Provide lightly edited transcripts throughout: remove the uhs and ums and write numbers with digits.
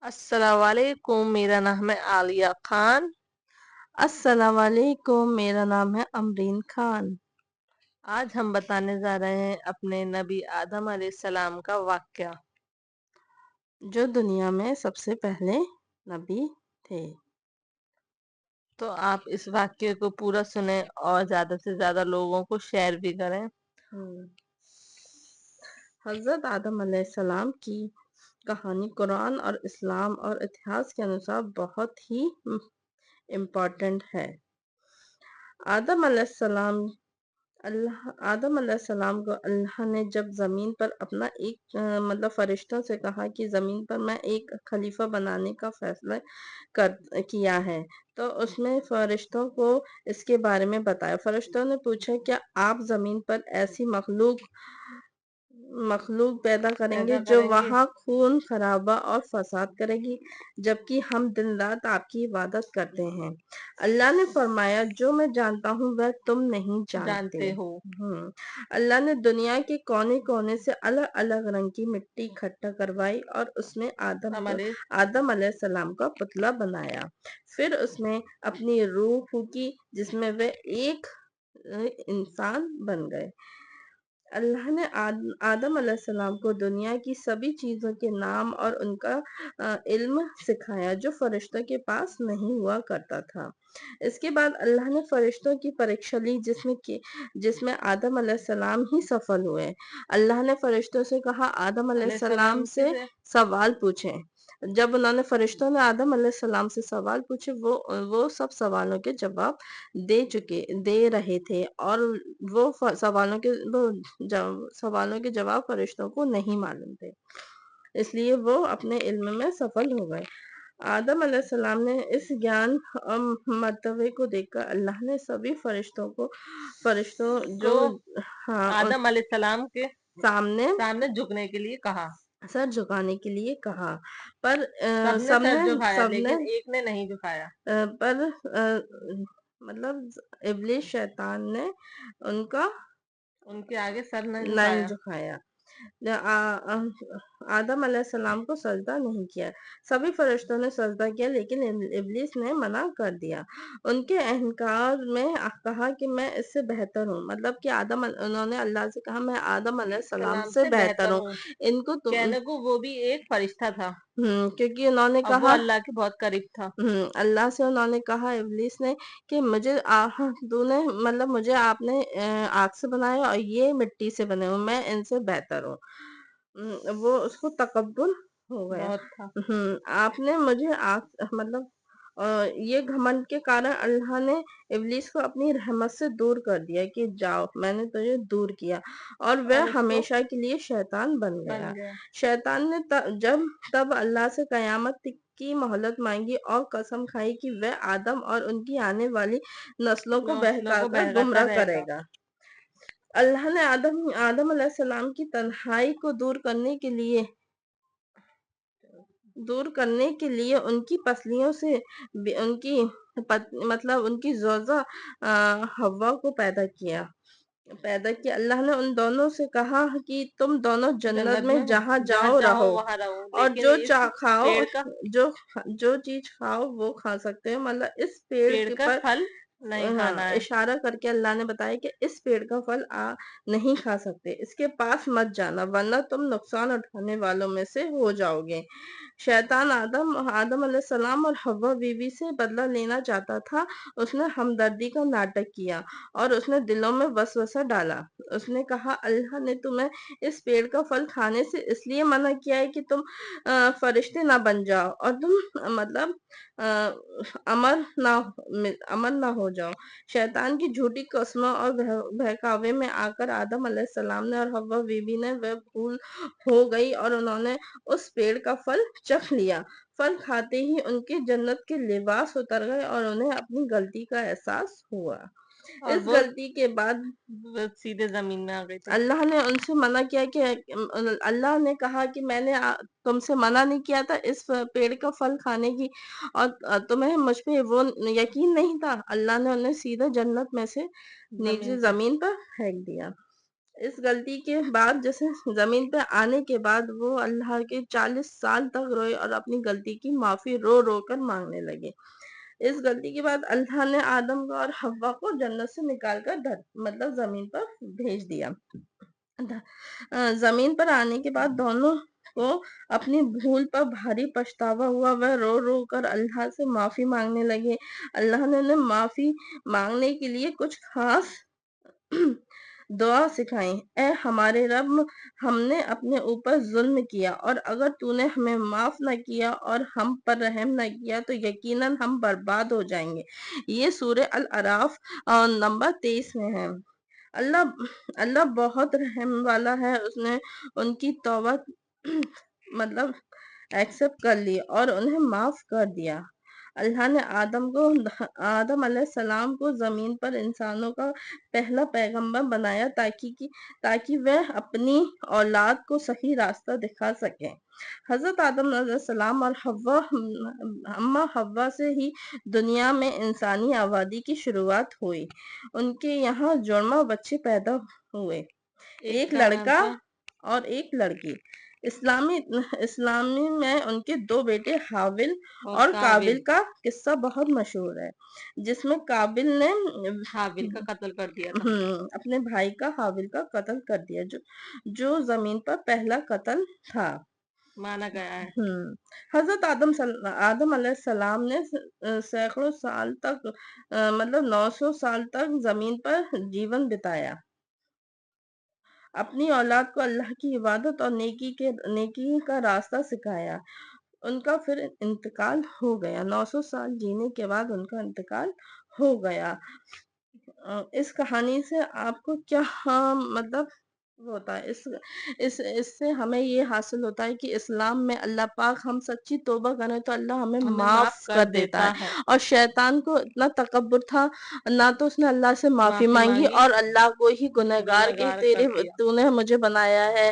السلام علیکم، میرا نام ہے عالیہ خان۔ السلام علیکم، میرا نام ہے امرین خان۔ آج ہم بتانے جا رہے ہیں اپنے نبی آدم علیہ السلام کا واقعہ، جو دنیا میں سب سے پہلے نبی تھے۔ تو آپ اس واقعے کو پورا سنیں اور زیادہ سے زیادہ لوگوں کو شیئر بھی کریں۔ حضرت آدم علیہ السلام کی کہانی قرآن اور اسلام اور اتہاس کے انوسار بہت ہی امپورٹنٹ ہے۔ آدم علیہ السلام کو اللہ نے جب زمین پر اپنا ایک فرشتوں سے کہا کہ زمین پر میں ایک خلیفہ بنانے کا فیصلہ کیا ہے، تو اس میں فرشتوں کو اس کے بارے میں بتایا۔ فرشتوں نے پوچھا کیا آپ زمین پر ایسی مخلوق پیدا کریں گے جو وہاں خون خرابہ اور فساد کرے گی، جبکہ ہم دن رات آپ کی عبادت کرتے ہیں۔ اللہ نے فرمایا جو میں جانتا ہوں وہ تم نہیں جانتے ہو۔ اللہ نے دنیا کے کونے کونے سے الگ الگ رنگ کی مٹی اکٹھا کروائی اور اس میں آدم علیہ السلام کا پتلا بنایا۔ پھر اس میں اپنی روح پھونکی جس میں وہ ایک انسان بن گئے۔ اللہ نے آدم علیہ السلام کو دنیا کی سبھی چیزوں کے نام اور ان کا علم سکھایا جو فرشتوں کے پاس نہیں ہوا کرتا تھا۔ اس کے بعد اللہ نے فرشتوں کی پریکشا لی جس میں آدم علیہ السلام ہی سفل ہوئے۔ اللہ نے فرشتوں سے کہا آدم علیہ السلام سے سوال پوچھیں۔ جب انہوں نے فرشتوں نے آدم علیہ السلام سے سوال پوچھے وہ سب سوالوں کے جواب دے رہے تھے اور وہ سوالوں کے جواب فرشتوں کو نہیں معلوم تھے، اس لیے وہ اپنے علم میں سفل ہو گئے۔ آدم علیہ السلام نے اس گیان مرتبے کو دیکھ کر اللہ نے سبھی فرشتوں جو آدم علیہ السلام کے سامنے جھکنے کے لیے کہا، سر جھکانے کے لیے کہا، پر سب نے جھکایا لیکن ایک نے نہیں جھکایا۔ پر ابلیس شیطان نے ان کے آگے سر نہیں جھکایا، آدم علیہ السلام کو سجدہ نہیں کیا۔ سبھی فرشتوں نے سجدہ کیا لیکن ابلیس نے منع کر دیا۔ ان کے اہنکار میں کہا کہ میں اس سے بہتر ہوں، مطلب کہ انہوں نے اللہ سے کہا میں آدم علیہ السلام سے بہتر ہوں۔ ان کو کہنے کو وہ بھی ایک فرشتہ تھا، کیونکہ انہوں نے کہا وہ اللہ کے بہت قریب تھا۔ اللہ سے انہوں نے کہا ابلیس نے کہ مجھے آپ نے آگ سے بنایا اور یہ مٹی سے بنے ہوں، میں ان سے بہتر ہوں۔ وہ اس کو تکبر ہو گیا، آپ نے مجھے یہ گھمنڈ کے کارن اللہ نے ابلیس کو اپنی رحمت سے دور کر دیا کہ جاؤ میں نے تجھے دور کیا، اور وہ ہمیشہ کے لیے شیطان بن گیا۔ شیطان نے تب اللہ سے قیامت کی مہلت مانگی اور قسم کھائی کہ وہ آدم اور ان کی آنے والی نسلوں کو بہکا کر گمراہ کرے گا۔ اللہ نے آدم علیہ السلام کی تنہائی کو دور کرنے کے لیے ان کی پسلیوں سے ان کی زوجہ حوا کو پیدا کیا۔ اللہ نے ان دونوں سے کہا کہ تم دونوں جنت میں جہاں جاؤ رہو اور جو چیز کھاؤ وہ کھا سکتے ہو، اس پیڑ پر پھل نہیں کھانا ہے۔ اشارہ کر کے اللہ نے بتایا کہ اس پیڑ کا پھل نہیں کھا سکتے، اس کے پاس مت جانا ورنہ تم نقصان اٹھانے والوں میں سے ہو جاؤ گے۔ شیطان آدم علیہ السلام اور حوا بیوی سے بدلہ لینا چاہتا تھا۔ اس نے ہمدردی کا ناٹک کیا اور اس نے دلوں میں وسوسہ ڈالا۔ اس نے کہا اللہ نے تمہیں اس پیڑ کا پھل کھانے سے اس لیے منع کیا ہے کہ تم فرشتے نہ بن جاؤ اور تم امر نہ ہو جاؤ۔ شیطان کی جھوٹی قسموں اور بہکاوے میں آ کر آدم علیہ السلام نے اور حوا بیوی نے وہ بھول ہو گئی اور انہوں نے اس پیڑ کا پھل چکھ لیا۔ پھل کھاتے ہی ان کے جنت کے لباس اتر گئے اور انہیں اپنی غلطی کا احساس ہوا۔ اس غلطی کے بعد سیدھے زمین میں آ گئے تھے۔ اللہ نے ان سے منع کیا کہ اللہ نے کہا کہ میں نے تم سے منع نہیں کیا تھا اس پیڑ کا پھل کھانے کی، اور تمہیں مجھ پہ وہ یقین نہیں تھا۔ اللہ نے انہیں سیدھا جنت میں سے نیچے زمین پر پھینک دیا۔ اس غلطی کے بعد جیسے زمین پہ آنے کے بعد وہ اللہ کے 40 سال تک روئے اور اپنی غلطی کی معافی رو رو کر مانگنے لگے۔ اس غلطی کے بعد اللہ نے آدم کو اور حوا کو جنت سے نکال کر مطلب زمین پر بھیج دیا۔ زمین پر آنے کے بعد دونوں کو اپنی بھول پر بھاری پچھتاوا ہوا، وہ رو رو کر اللہ سے معافی مانگنے لگے۔ اللہ نے انہیں معافی مانگنے کے لیے کچھ خاص دعا سکھائی۔ اے ہمارے رب، ہم نے اپنے اوپر ظلم کیا، اور اگر تو نے ہمیں معاف نہ کیا اور ہم پر رحم نہ کیا تو یقیناً ہم برباد ہو جائیں گے۔ یہ سورہ الاعراف نمبر 23 میں ہے۔ اللہ بہت رحم والا ہے، اس نے ان کی توبہ مطلب ایکسپٹ کر لی اور انہیں معاف کر دیا۔ اللہ نے آدم علیہ السلام کو زمین پر انسانوں کا پہلا پیغمبر بنایا تاکہ وہ اپنی اولاد کو صحیح راستہ دکھا سکیں۔ حضرت آدم علیہ السلام اور حوا سے ہی دنیا میں انسانی آبادی کی شروعات ہوئی۔ ان کے یہاں جڑواں بچے پیدا ہوئے، ایک لڑکا اور ایک لڑکی۔ اسلامی میں ان کے 2 بیٹے حابیل اور قابیل کا قصہ بہت مشہور ہے، جس میں قابیل نے حابیل کا قتل کر دیا تھا، اپنے بھائی کا حابیل کا قتل کر دیا، جو زمین پر پہلا قتل تھا مانا گیا ہے۔ حضرت آدم علیہ السلام نے سینکڑوں سال تک مطلب 900 سال تک زمین پر جیون بتایا، اپنی اولاد کو اللہ کی عبادت اور نیکی کا راستہ سکھایا۔ ان کا پھر انتقال ہو گیا، 900 سال جینے کے بعد ان کا انتقال ہو گیا۔ اس کہانی سے آپ کو کیا مطلب ہوتا ہے؟ اس سے ہمیں یہ حاصل ہوتا ہے کہ اسلام میں اللہ پاک ہم سچی توبہ کریں تو اللہ ہمیں معاف کر دیتا ہے، اور شیطان کو اتنا تکبر تھا، نہ تو اس نے اللہ سے معافی مانگی اور اللہ کو ہی گنہگار کی تو نے مجھے بنایا ہے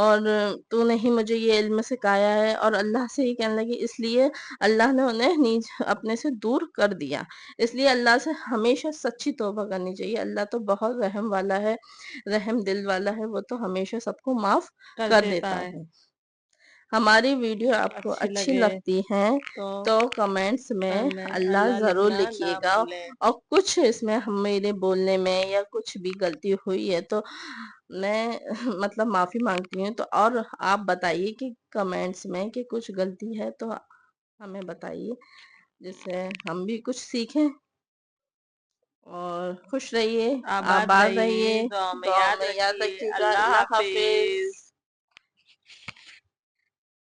اور تو نے ہی مجھے یہ علم سکھایا ہے، اور اللہ سے ہی کہنے لگی، اس لیے اللہ نے انہیں اپنے سے دور کر دیا۔ اس لیے اللہ سے ہمیشہ سچی توبہ کرنی چاہیے۔ اللہ تو بہت رحم والا ہے، رحم دل والا ہے، وہ تو ہمیشہ سب کو معاف کر دیتا ہے۔ ہماری ویڈیو آپ کو اچھی لگتی ہے تو کمنٹس میں اللہ ضرور لکھیے گا، اور کچھ اس میں میرے بولنے میں یا کچھ بھی غلطی ہوئی ہے تو میں مطلب معافی مانگتی ہوں، تو اور آپ بتائیے کہ کمنٹس میں کہ کچھ غلطی ہے تو ہمیں بتائیے، جس سے ہم بھی کچھ سیکھیں۔ اور خوش رہیے، آباد رہیے، دعا میں یاد رکھیے گا۔ اللہ حافظ۔